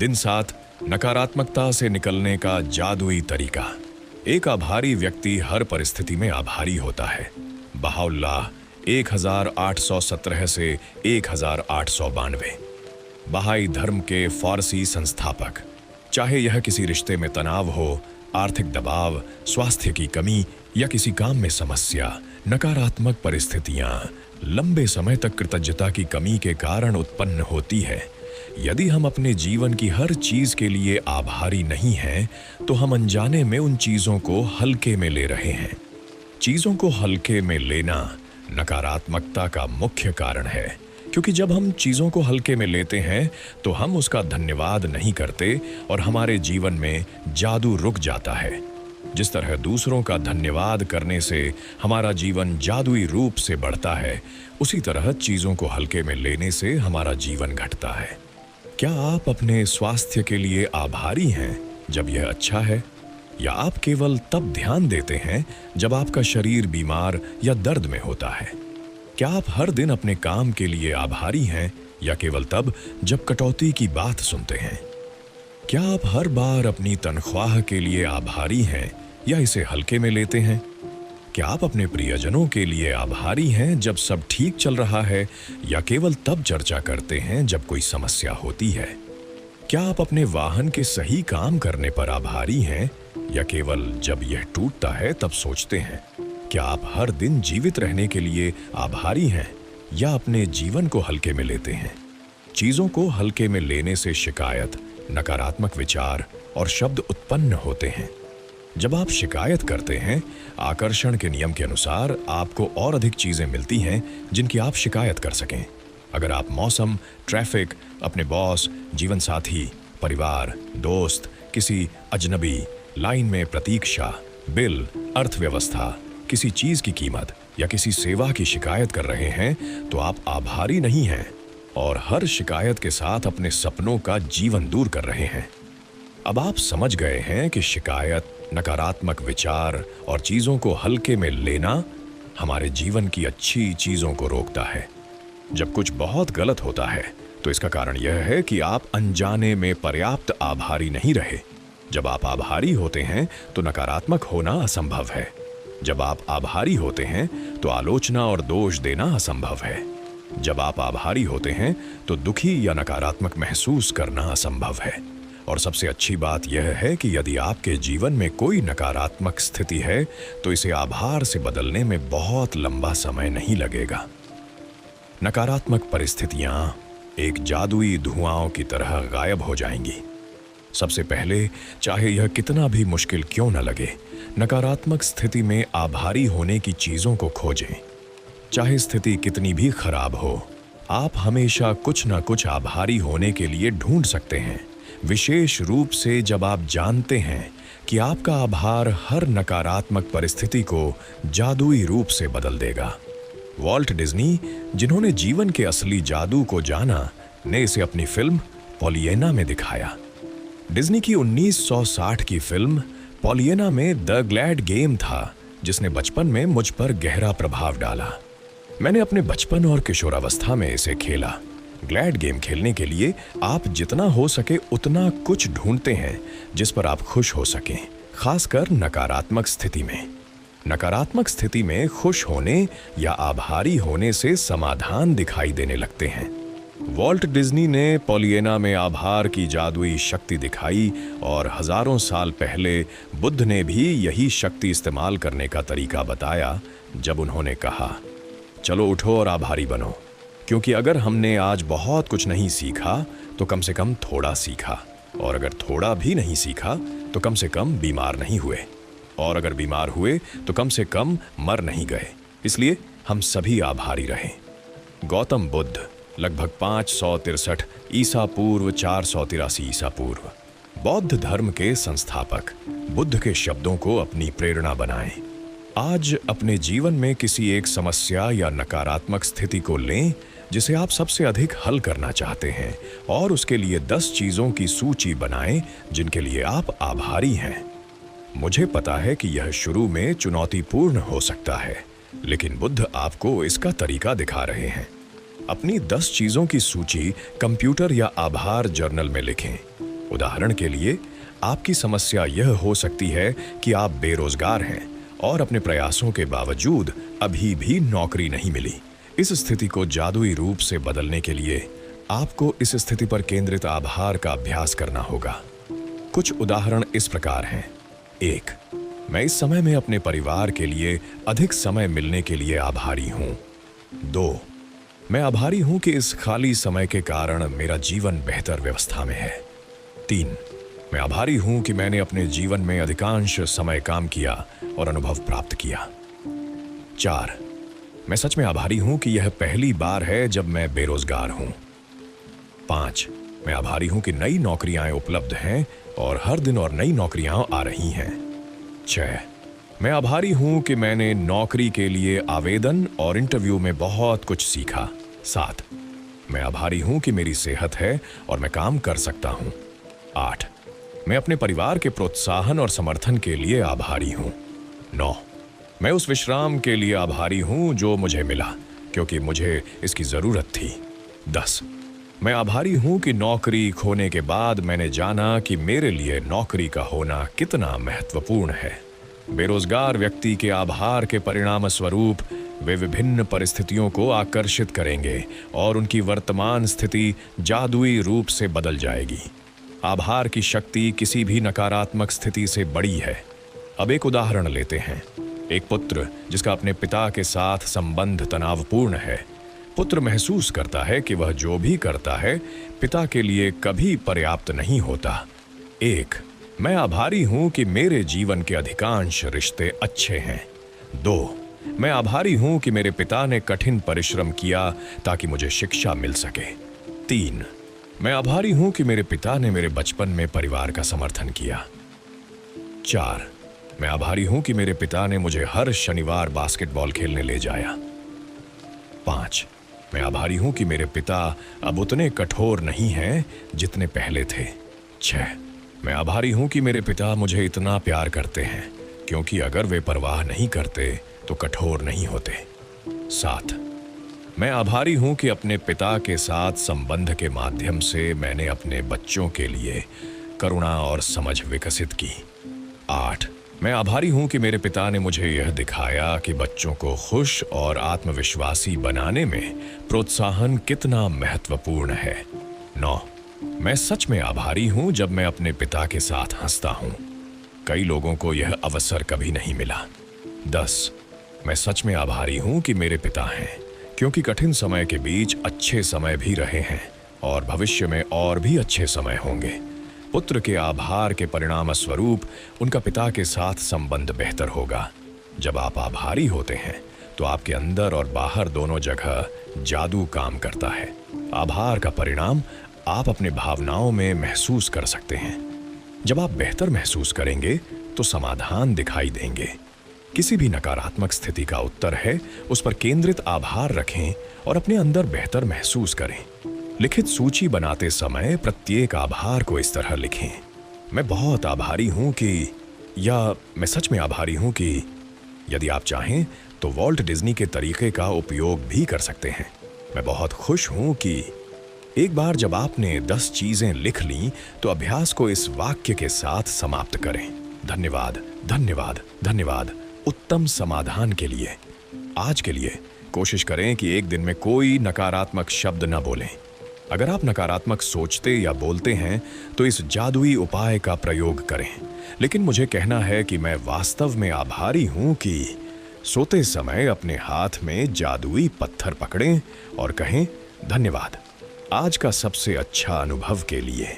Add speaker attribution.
Speaker 1: दिन 7 नकारात्मकता से निकलने का जादुई तरीका। एक आभारी व्यक्ति हर परिस्थिति में आभारी होता है। बहाउल्लाह 1817 से 1892। बहाई धर्म के फारसी संस्थापक। चाहे यह किसी रिश्ते में तनाव हो, आर्थिक दबाव, स्वास्थ्य की कमी या किसी काम में समस्या, नकारात्मक परिस्थितियां लंबे समय तक कृतज्ञता की कमी के कारण उत्पन्न होती है। यदि हम अपने जीवन की हर चीज के लिए आभारी नहीं हैं, तो हम अनजाने में उन चीजों को हल्के में ले रहे हैं। चीजों को हल्के में लेना नकारात्मकता का मुख्य कारण है, क्योंकि जब हम चीजों को हल्के में लेते हैं तो हम उसका धन्यवाद नहीं करते और हमारे जीवन में जादू रुक जाता है। जिस तरह दूसरों का धन्यवाद करने से हमारा जीवन जादुई रूप से बढ़ता है, उसी तरह चीजों को हल्के में लेने से हमारा जीवन घटता है। क्या आप अपने स्वास्थ्य के लिए आभारी हैं जब यह अच्छा है, या आप केवल तब ध्यान देते हैं जब आपका शरीर बीमार या दर्द में होता है? क्या आप हर दिन अपने काम के लिए आभारी हैं, या केवल तब जब कटौती की बात सुनते हैं? क्या आप हर बार अपनी तनख्वाह के लिए आभारी हैं, या इसे हल्के में लेते हैं? क्या आप अपने प्रियजनों के लिए आभारी हैं जब सब ठीक चल रहा है, या केवल तब चर्चा करते हैं जब कोई समस्या होती है? क्या आप अपने वाहन के सही काम करने पर आभारी हैं, या केवल जब यह टूटता है तब सोचते हैं? क्या आप हर दिन जीवित रहने के लिए आभारी हैं, या अपने जीवन को हल्के में लेते हैं? चीजों को हल्के में लेने से शिकायत, नकारात्मक विचार और शब्द उत्पन्न होते हैं। जब आप शिकायत करते हैं, आकर्षण के नियम के अनुसार आपको और अधिक चीजें मिलती हैं जिनकी आप शिकायत कर सकें। अगर आप मौसम, ट्रैफिक, अपने बॉस, जीवन साथी, परिवार, दोस्त, किसी अजनबी, लाइन में प्रतीक्षा, बिल, अर्थव्यवस्था, किसी चीज की कीमत या किसी सेवा की शिकायत कर रहे हैं, तो आप आभारी नहीं हैं और हर शिकायत के साथ अपने सपनों का जीवन दूर कर रहे हैं। अब आप समझ गए हैं कि शिकायत, नकारात्मक विचार और चीजों को हल्के में लेना हमारे जीवन की अच्छी चीजों को रोकता है। जब कुछ बहुत गलत होता है, तो इसका कारण यह है कि आप अनजाने में पर्याप्त आभारी नहीं रहे। जब आप आभारी होते हैं तो नकारात्मक होना असंभव है। जब आप आभारी होते हैं तो आलोचना और दोष देना असंभव है। जब आप आभारी होते हैं तो दुखी या नकारात्मक महसूस करना असंभव है। और सबसे अच्छी बात यह है कि यदि आपके जीवन में कोई नकारात्मक स्थिति है, तो इसे आभार से बदलने में बहुत लंबा समय नहीं लगेगा। नकारात्मक परिस्थितियां एक जादुई धुआं की तरह गायब हो जाएंगी। सबसे पहले, चाहे यह कितना भी मुश्किल क्यों न लगे, नकारात्मक स्थिति में आभारी होने की चीजों को खोजें। चाहे स्थिति कितनी भी खराब हो, आप हमेशा कुछ न कुछ आभारी होने के लिए ढूंढ सकते हैं, विशेष रूप से जब आप जानते हैं कि आपका आभार हर नकारात्मक परिस्थिति को जादुई रूप से बदल देगा। वॉल्ट डिज्नी, जिन्होंने जीवन के असली जादू को जाना, ने इसे अपनी फिल्म पॉलिएना में दिखाया। डिज्नी की 1960 की फिल्म पॉलिएना में द ग्लैड गेम था, जिसने बचपन में मुझ पर गहरा प्रभाव डाला। मैंने अपने बचपन और किशोरावस्था में इसे खेला। ग्लैड गेम खेलने के लिए आप जितना हो सके उतना कुछ ढूंढते हैं जिस पर आप खुश हो सकें, खासकर नकारात्मक स्थिति में। नकारात्मक स्थिति में खुश होने या आभारी होने से समाधान दिखाई देने लगते हैं। वॉल्ट डिज्नी ने पॉलिएना में आभार की जादुई शक्ति दिखाई, और हजारों साल पहले बुद्ध ने भी यही शक्ति इस्तेमाल करने का तरीका बताया, जब उन्होंने कहा, चलो उठो और आभारी बनो, क्योंकि अगर हमने आज बहुत कुछ नहीं सीखा तो कम से कम थोड़ा सीखा, और अगर थोड़ा भी नहीं सीखा तो कम से कम बीमार नहीं हुए, और अगर बीमार हुए तो कम से कम मर नहीं गए। इसलिए हम सभी आभारी रहें। गौतम बुद्ध, लगभग 563 ईसा पूर्व 483 ईसा पूर्व, बौद्ध धर्म के संस्थापक, बुद्ध के शब्दों को अपनी प्रेरणा बनाएं। आज अपने जीवन में किसी एक समस्या या नकारात्मक स्थिति को लें जिसे आप सबसे अधिक हल करना चाहते हैं, और उसके लिए 10 चीजों की सूची बनाएं जिनके लिए आप आभारी हैं। मुझे पता है कि यह शुरू में चुनौतीपूर्ण हो सकता है, लेकिन बुद्ध आपको इसका तरीका दिखा रहे हैं। अपनी 10 चीजों की सूची कंप्यूटर या आभार जर्नल में लिखें। उदाहरण के लिए, आपकी समस्या यह हो सकती है कि आप बेरोजगार हैं और अपने प्रयासों के बावजूद अभी भी नौकरी नहीं मिली। इस स्थिति को जादुई रूप से बदलने के लिए आपको इस स्थिति पर केंद्रित आभार का अभ्यास करना होगा। कुछ उदाहरण इस प्रकार हैं। 1. मैं इस समय में अपने परिवार के लिए अधिक समय मिलने के लिए आभारी हूं। 2. मैं आभारी हूं कि इस खाली समय के कारण मेरा जीवन बेहतर व्यवस्था में है। 3. मैं आभारी हूं कि मैंने अपने जीवन में अधिकांश समय काम किया और अनुभव प्राप्त किया। 4. मैं सच में आभारी हूं कि यह पहली बार है जब मैं बेरोजगार हूं। 5. मैं आभारी हूं कि नई नौकरियां उपलब्ध हैं और हर दिन और नई नौकरियां आ रही हैं। 6. मैं आभारी हूं कि मैंने नौकरी के लिए आवेदन और इंटरव्यू में बहुत कुछ सीखा। 7. मैं आभारी हूं कि मेरी सेहत है और मैं काम कर सकता हूं। 8. मैं अपने परिवार के प्रोत्साहन और समर्थन के लिए आभारी हूं। 9. मैं उस विश्राम के लिए आभारी हूं जो मुझे मिला, क्योंकि मुझे इसकी जरूरत थी। 10. मैं आभारी हूं कि नौकरी खोने के बाद मैंने जाना कि मेरे लिए नौकरी का होना कितना महत्वपूर्ण है। बेरोजगार व्यक्ति के आभार के परिणाम स्वरूप वे विभिन्न परिस्थितियों को आकर्षित करेंगे और उनकी वर्तमान स्थिति जादुई रूप से बदल जाएगी। आभार की शक्ति किसी भी नकारात्मक स्थिति से बड़ी है। अब एक उदाहरण लेते हैं। एक पुत्र जिसका अपने पिता के साथ संबंध तनावपूर्ण है। पुत्र महसूस करता है कि वह जो भी करता है पिता के लिए कभी पर्याप्त नहीं होता। 1. मैं आभारी हूं कि मेरे जीवन के अधिकांश रिश्ते अच्छे हैं। 2. मैं आभारी हूं कि मेरे पिता ने कठिन परिश्रम किया ताकि मुझे शिक्षा मिल सके। 3. मैं आभारी हूं कि मेरे पिता ने मेरे बचपन में परिवार का समर्थन किया। 4. मैं आभारी हूं कि मेरे पिता ने मुझे हर शनिवार बास्केटबॉल खेलने ले जाया। 5. मैं आभारी हूं कि मेरे पिता अब उतने कठोर नहीं हैं जितने पहले थे। 6. मैं आभारी हूं कि मेरे पिता मुझे इतना प्यार करते हैं, क्योंकि अगर वे परवाह नहीं करते तो कठोर नहीं होते। 7. मैं आभारी हूं कि अपने पिता के साथ संबंध के माध्यम से मैंने अपने बच्चों के लिए करुणा और समझ विकसित की। 8. मैं आभारी हूं कि मेरे पिता ने मुझे यह दिखाया कि बच्चों को खुश और आत्मविश्वासी बनाने में प्रोत्साहन कितना महत्वपूर्ण है। 9. मैं सच में आभारी हूं जब मैं अपने पिता के साथ हंसता हूं। कई लोगों को यह अवसर कभी नहीं मिला। 10. मैं सच में आभारी हूं कि मेरे पिता हैं, क्योंकि कठिन समय के बीच अच्छे समय भी रहे हैं और भविष्य में और भी अच्छे समय होंगे। पुत्र के आभार के परिणाम स्वरूप उनका पिता के साथ संबंध बेहतर होगा। जब आप आभारी होते हैं तो आपके अंदर और बाहर दोनों जगह जादू काम करता है। आभार का परिणाम आप अपने भावनाओं में महसूस कर सकते हैं। जब आप बेहतर महसूस करेंगे तो समाधान दिखाई देंगे। किसी भी नकारात्मक स्थिति का उत्तर है उस पर केंद्रित आभार रखें और अपने अंदर बेहतर महसूस करें। लिखित सूची बनाते समय प्रत्येक आभार को इस तरह लिखें। मैं बहुत आभारी हूं कि, या मैं सच में आभारी हूं कि। यदि आप चाहें तो वॉल्ट डिज्नी के तरीके का उपयोग भी कर सकते हैं। मैं बहुत खुश हूं कि। एक बार जब आपने 10 चीजें लिख लीं तो अभ्यास को इस वाक्य के साथ समाप्त करें। धन्यवाद, धन्यवाद, धन्यवाद उत्तम समाधान के लिए। आज के लिए कोशिश करें कि एक दिन में कोई नकारात्मक शब्द न बोलें। अगर आप नकारात्मक सोचते या बोलते हैं तो इस जादुई उपाय का प्रयोग करें। लेकिन मुझे कहना है कि मैं वास्तव में आभारी हूं कि। सोते समय अपने हाथ में जादुई पत्थर पकड़ें और कहें, धन्यवाद आज का सबसे अच्छा अनुभव के लिए।